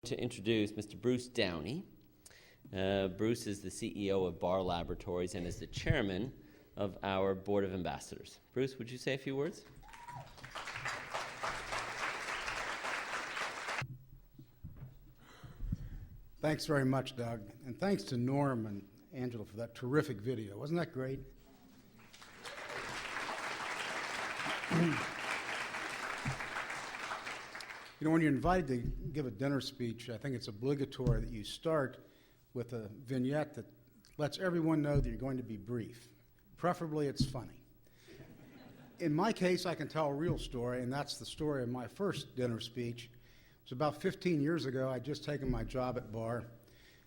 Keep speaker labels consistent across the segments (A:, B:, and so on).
A: To introduce Mr. Bruce Downey. Bruce is the CEO of Barr Laboratories and is the chairman of our Board of Ambassadors. Bruce, would you say a few words?
B: Thanks very much, Doug, and thanks to Norm and Angela for that terrific video. Wasn't that great? You know, when you're invited to give a dinner speech, I think it's obligatory that you start with a vignette that lets everyone know that you're going to be brief. Preferably, it's funny. In my case, I can tell a real story, and that's the story of my first dinner speech. It was about 15 years ago. I'd just taken my job at Barr,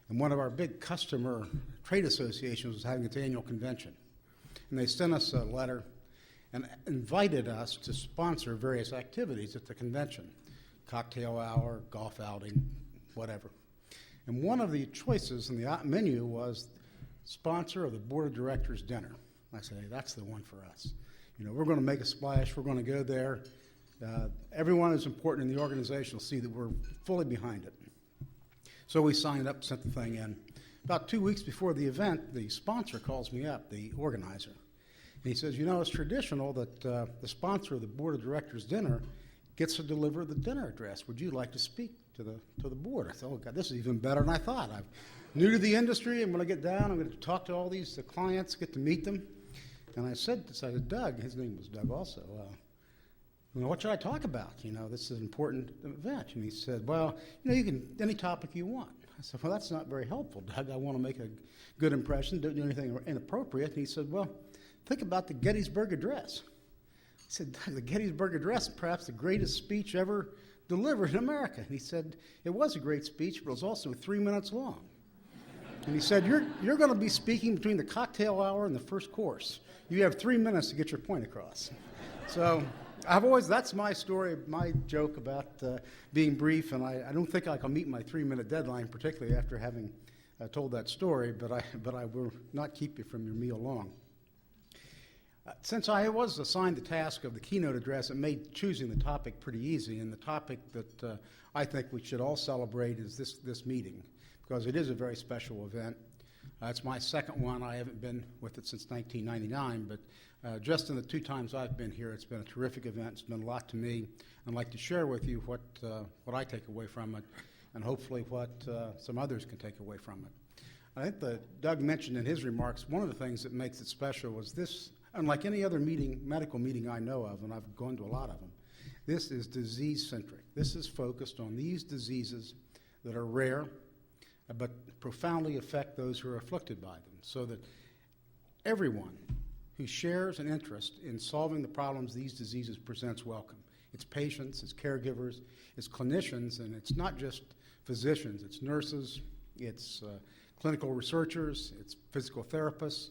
B: and one of our big customer trade associations was having its annual convention. And they sent us a letter and invited us to sponsor various activities at the convention. Cocktail hour, golf outing, whatever. And one of the choices in the menu was sponsor of the board of directors dinner. I said, hey, that's the one for us. You know, we're going to make a splash. We're going to go there. Everyone who's important in the organization will see that we're fully behind it. So we signed up, sent the thing in. About 2 weeks before the event, the sponsor calls me up, the organizer. And he says, you know, it's traditional that the sponsor of the board of directors dinner gets to deliver the dinner address. Would you like to speak to the board? I thought, oh, God, this is even better than I thought. I'm new to the industry. I'm going to get down. I'm going to talk to all these clients, get to meet them. And I said to Doug, his name was Doug also, you know, what should I talk about? You know, this is an important event. And he said, well, you know, you can, any topic you want. I said, well, that's not very helpful, Doug. I want to make a good impression, don't do anything inappropriate. And he said, well, think about the Gettysburg Address. I said, the Gettysburg Address is perhaps the greatest speech ever delivered in America. And he said, it was a great speech, but it was also 3 minutes long. And he said, you're going to be speaking between the cocktail hour and the first course. You have 3 minutes to get your point across. So that's my story, my joke about being brief, and I don't think I can meet my 3-minute deadline, particularly after having told that story, but I will not keep you from your meal long. Since I was assigned the task of the keynote address, it made choosing the topic pretty easy, and the topic that I think we should all celebrate is this meeting, because it is a very special event. It's my second one. I haven't been with it since 1999, but just in the 2 times I've been here, it's been a terrific event. It's been a lot to me. I'd like to share with you what I take away from it, and hopefully what some others can take away from it. I think that Doug mentioned in his remarks, one of the things that makes it special was this. Unlike any other medical meeting I know of, and I've gone to a lot of them, this is disease-centric. This is focused on these diseases that are rare, but profoundly affect those who are afflicted by them, so that everyone who shares an interest in solving the problems these diseases presents welcome. It's patients, it's caregivers, it's clinicians, and it's not just physicians. It's nurses, it's clinical researchers, it's physical therapists.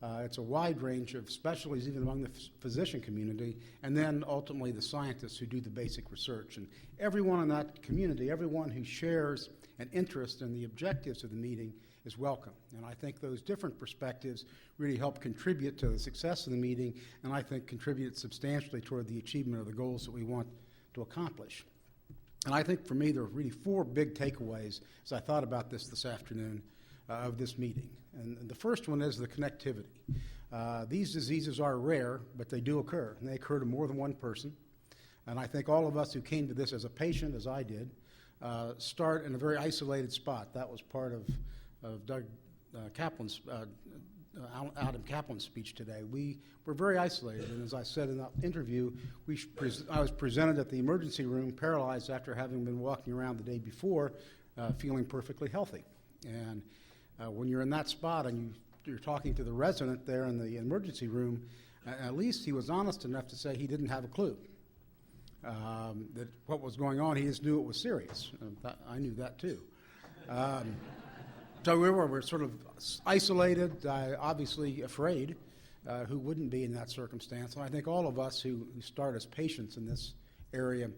B: It's a wide range of specialties, even among the physician community, and then ultimately the scientists who do the basic research. And everyone in that community, everyone who shares an interest in the objectives of the meeting is welcome. And I think those different perspectives really help contribute to the success of the meeting, and I think contribute substantially toward the achievement of the goals that we want to accomplish. And I think for me there are really 4 big takeaways as I thought about this afternoon of this meeting. And the first one is the connectivity. These diseases are rare, but they do occur, and they occur to more than one person. And I think all of us who came to this as a patient, as I did, start in a very isolated spot. That was part of Doug Kaplan's, Adam Kaplan's speech today. We were very isolated, and as I said in that interview, I was presented at the emergency room paralyzed after having been walking around the day before, feeling perfectly healthy. And when you're in that spot and you're talking to the resident there in the emergency room, at least he was honest enough to say he didn't have a clue that what was going on. He just knew it was serious. I knew that too. So we were sort of isolated, obviously afraid. Who wouldn't be in that circumstance? And I think all of us who start as patients in this area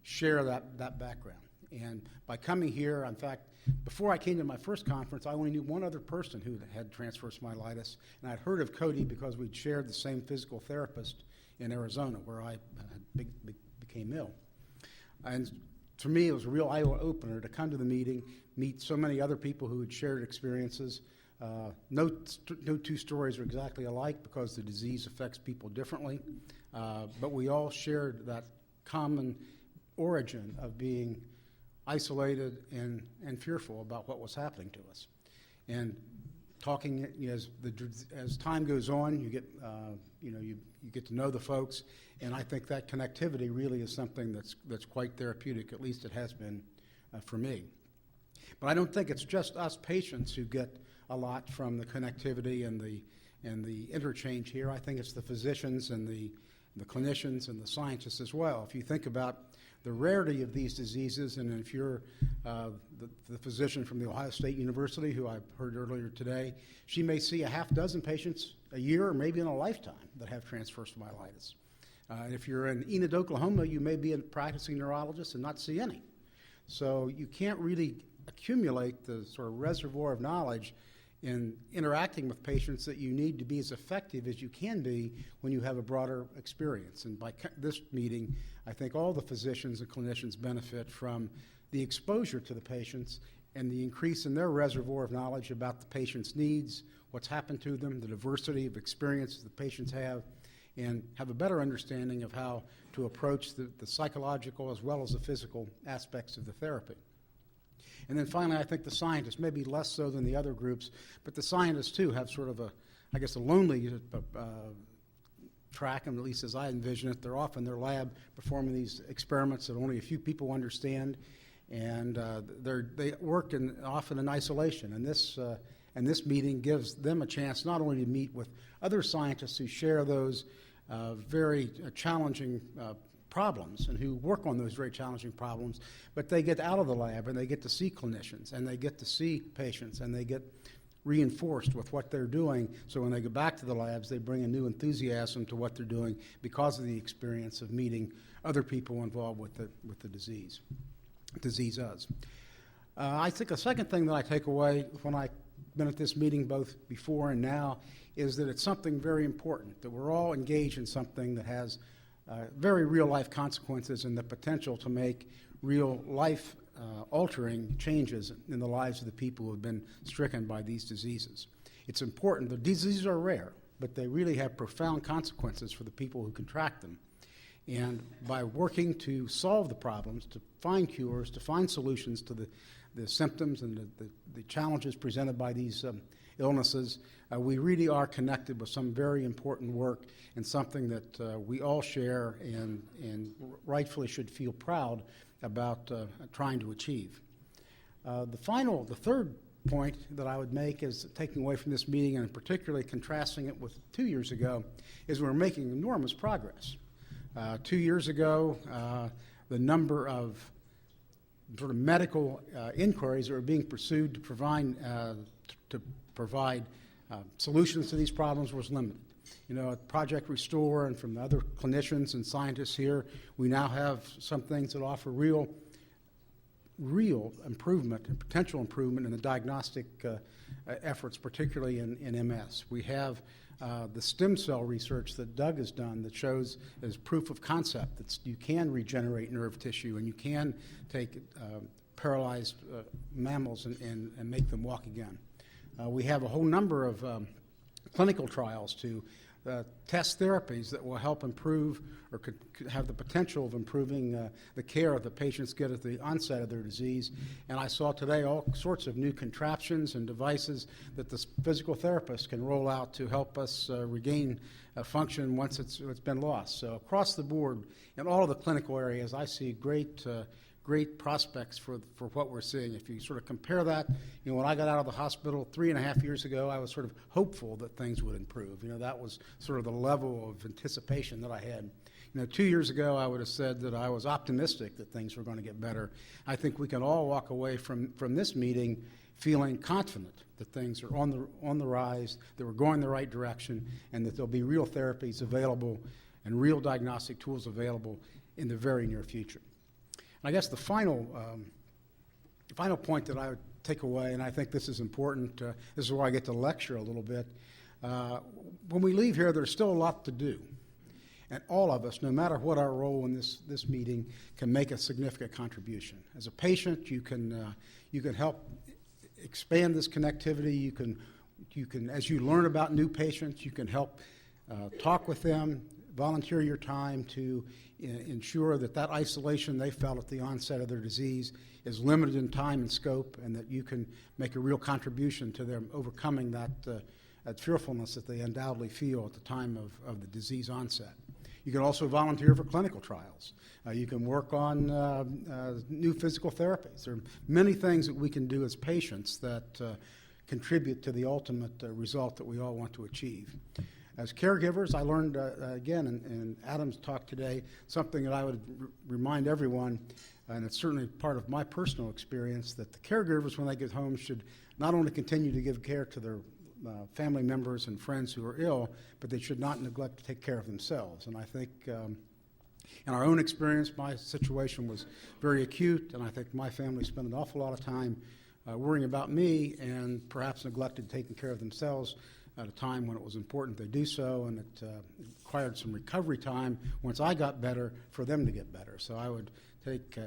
B: share that background. And by coming here, in fact, before I came to my first conference, I only knew one other person who had transverse myelitis, and I'd heard of Cody because we'd shared the same physical therapist in Arizona, where I became ill. And for me, it was a real eye-opener to come to the meeting, meet so many other people who had shared experiences. No two stories are exactly alike because the disease affects people differently, but we all shared that common origin of being isolated and fearful about what was happening to us. And talking as time goes on, you get you get to know the folks, and I think that connectivity really is something that's quite therapeutic. At least it has been for me. But I don't think it's just us patients who get a lot from the connectivity and the interchange here. I think it's the physicians and the clinicians and the scientists as well. If you think about the rarity of these diseases, and if you're the physician from the Ohio State University, who I heard earlier today, she may see a half dozen patients a year or maybe in a lifetime that have transverse myelitis. If you're in Enid, Oklahoma, you may be a practicing neurologist and not see any. So you can't really accumulate the sort of reservoir of knowledge in interacting with patients that you need to be as effective as you can be when you have a broader experience. And by this meeting, I think all the physicians and clinicians benefit from the exposure to the patients and the increase in their reservoir of knowledge about the patient's needs, what's happened to them, the diversity of experiences the patients have, and have a better understanding of how to approach the psychological as well as the physical aspects of the therapy. And then finally, I think the scientists, maybe less so than the other groups, but the scientists too have sort of a lonely track, and at least as I envision it, they're off in their lab performing these experiments that only a few people understand, and they work often in isolation. And this meeting gives them a chance not only to meet with other scientists who share those very challenging problems and who work on those very challenging problems, but they get out of the lab and they get to see clinicians and they get to see patients and they get reinforced with what they're doing. So when they go back to the labs, they bring a new enthusiasm to what they're doing because of the experience of meeting other people involved with the disease. I think a second thing that I take away when I've been at this meeting both before and now is that it's something very important, that we're all engaged in something that has very real-life consequences and the potential to make real-life altering changes in the lives of the people who have been stricken by these diseases. It's important. The diseases are rare, but they really have profound consequences for the people who contract them. And by working to solve the problems, to find cures, to find solutions to the symptoms and the challenges presented by these illnesses, we really are connected with some very important work and something that we all share and rightfully should feel proud about trying to achieve. The third point that I would make is taking away from this meeting, and particularly contrasting it with 2 years ago, is we're making enormous progress. 2 years ago, the number of sort of medical inquiries that were being pursued to provide solutions to these problems was limited. You know, at Project Restore and from the other clinicians and scientists here, we now have some things that offer real improvement and potential improvement in the diagnostic efforts, particularly in MS. We have the stem cell research that Doug has done that shows as proof of concept that you can regenerate nerve tissue and you can take paralyzed mammals and make them walk again. We have a whole number of clinical trials to test therapies that will help improve or could have the potential of improving the care that patients get at the onset of their disease. And I saw today all sorts of new contraptions and devices that the physical therapists can roll out to help us regain function once it's been lost. So across the board, in all of the clinical areas, I see great prospects for what we're seeing. If you sort of compare that, you know, when I got out of the hospital 3.5 years ago, I was sort of hopeful that things would improve. You know, that was sort of the level of anticipation that I had. You know, 2 years ago, I would have said that I was optimistic that things were going to get better. I think we can all walk away from this meeting feeling confident that things are on the rise, that we're going the right direction, and that there'll be real therapies available and real diagnostic tools available in the very near future. I guess the final point that I would take away, and I think this is important, this is where I get to lecture a little bit. When we leave here, there's still a lot to do. And all of us, no matter what our role in this meeting, can make a significant contribution. As a patient, you can help expand this connectivity. You can, as you learn about new patients, you can help talk with them, volunteer your time to ensure that isolation they felt at the onset of their disease is limited in time and scope, and that you can make a real contribution to them overcoming that fearfulness that they undoubtedly feel at the time of the disease onset. You can also volunteer for clinical trials. You can work on new physical therapies. There are many things that we can do as patients that contribute to the ultimate result that we all want to achieve. As caregivers, I learned, again, in Adam's talk today, something that I would remind everyone, and it's certainly part of my personal experience, that the caregivers, when they get home, should not only continue to give care to their family members and friends who are ill, but they should not neglect to take care of themselves. And I think in our own experience, my situation was very acute, and I think my family spent an awful lot of time worrying about me and perhaps neglected taking care of themselves at a time when it was important they do so, and it required some recovery time once I got better for them to get better. So I would take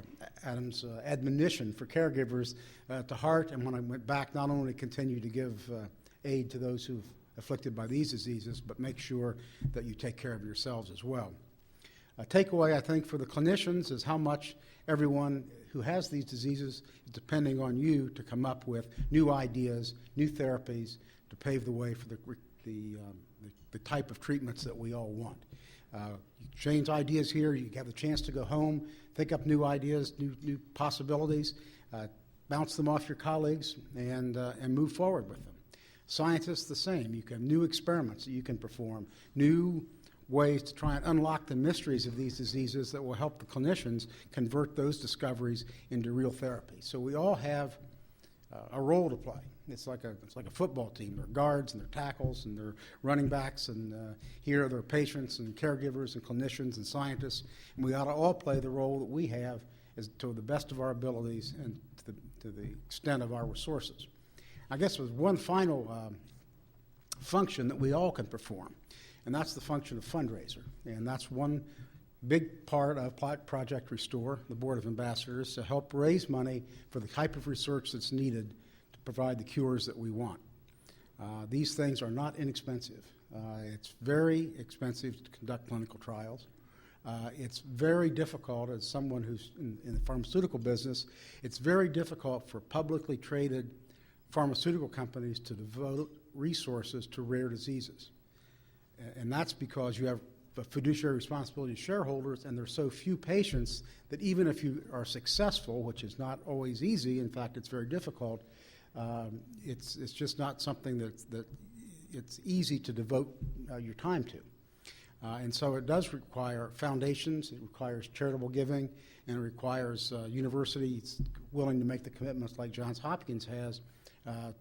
B: Adam's admonition for caregivers to heart, and when I went back, not only continue to give aid to those who've afflicted by these diseases, but make sure that you take care of yourselves as well. A takeaway, I think, for the clinicians is how much everyone who has these diseases is depending on you to come up with new ideas, new therapies, to pave the way for the type of treatments that we all want. You change ideas here, you have the chance to go home, think up new ideas, new possibilities, bounce them off your colleagues, and move forward with them. Scientists, the same. You can have new experiments that you can perform, new ways to try and unlock the mysteries of these diseases that will help the clinicians convert those discoveries into real therapy. So we all have a role to play. It's like a football team. There are guards and there are tackles and there are running backs, and here there are patients and caregivers and clinicians and scientists, and we ought to all play the role that we have as to the best of our abilities and to the extent of our resources. I guess there's one final function that we all can perform, and that's the function of fundraiser. And that's one big part of Project Restore, the Board of Ambassadors, to help raise money for the type of research that's needed to provide the cures that we want. These things are not inexpensive. It's very expensive to conduct clinical trials. It's very difficult, as someone who's in the pharmaceutical business, it's very difficult for publicly traded pharmaceutical companies to devote resources to rare diseases. And that's because you have a fiduciary responsibility to shareholders, and there's so few patients that even if you are successful, which is not always easy, in fact it's very difficult, it's just not something that it's easy to devote your time to. And so it does require foundations, it requires charitable giving, and it requires universities willing to make the commitments like Johns Hopkins has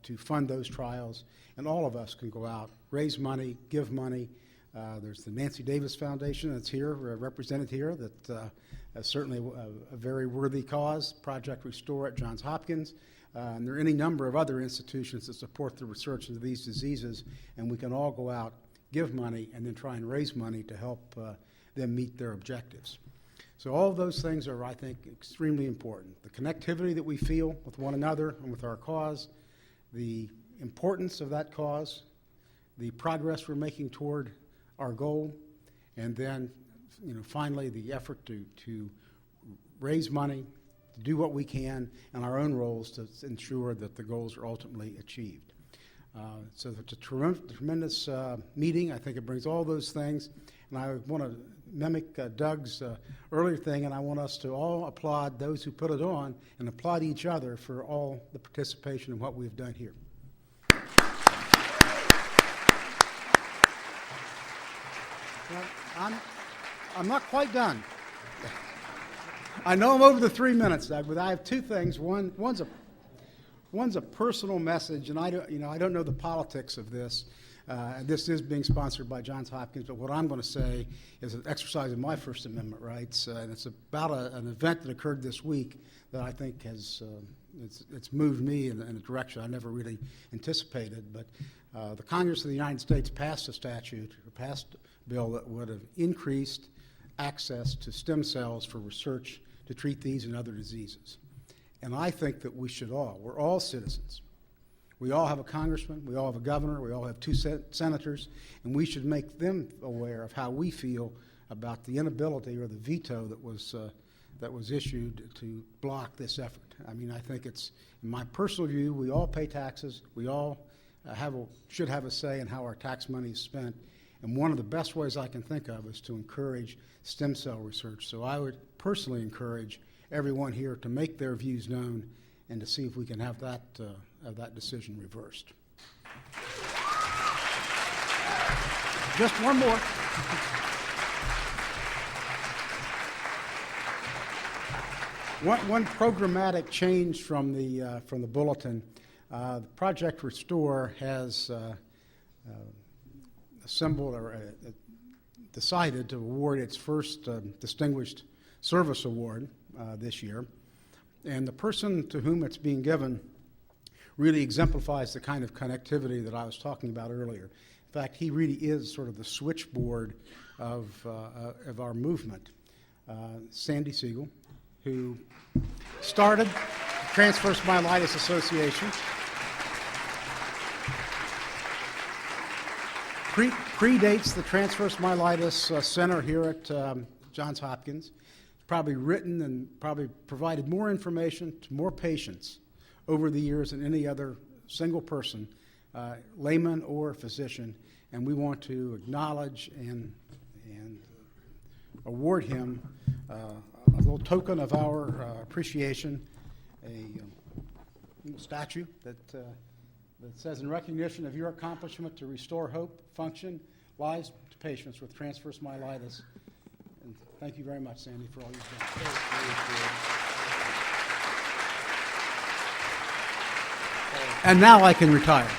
B: to fund those trials. And all of us can go out, raise money, give money. There's the Nancy Davis Foundation that's here, represented here, that is certainly a very worthy cause, Project Restore at Johns Hopkins. And there are any number of other institutions that support the research into these diseases, and we can all go out, give money, and then try and raise money to help them meet their objectives. So all of those things are, I think, extremely important. The connectivity that we feel with one another and with our cause, the importance of that cause, the progress we're making toward our goal, and then, finally the effort to raise money, to do what we can in our own roles to ensure that the goals are ultimately achieved. So it's a tremendous meeting. I think it brings all those things, and I want to mimic Doug's earlier thing, and I want us to all applaud those who put it on and applaud each other for all the participation in what we've done here. I'm not quite done. I know I'm over the 3 minutes, Doug, but I have two things. One's a personal message, and I don't know the politics of this, This is being sponsored by Johns Hopkins, but what I'm going to say is an exercise of my First Amendment rights, and it's about an event that occurred this week that I think has it's moved me in a direction I never really anticipated. But the Congress of the United States passed a statute, or passed a bill that would have increased access to stem cells for research to treat these and other diseases. And I think that we're all citizens. We all have a congressman, we all have a governor, we all have two senators, and we should make them aware of how we feel about the inability or the veto that was issued to block this effort. I mean, I think it's, in my personal view, we all pay taxes, we all should have a say in how our tax money is spent, and one of the best ways I can think of is to encourage stem cell research. So I would personally encourage everyone here to make their views known and to see if we can have that decision reversed. Just one more. One programmatic change from the bulletin. Project Restore has assembled or decided to award its first Distinguished Service Award this year. And the person to whom it's being given really exemplifies the kind of connectivity that I was talking about earlier. In fact, he really is sort of the switchboard of our movement. Sandy Siegel, who started the Transverse Myelitis Association, predates the Transverse Myelitis Center here at Johns Hopkins. Probably written and probably provided more information to more patients over the years than any other single person, layman or physician, and we want to acknowledge and award him a little token of our appreciation, a statue that says, in recognition of your accomplishment to restore hope, function, lives to patients with transverse myelitis. And thank you very much, Sandy, for all you've done. And now I can retire.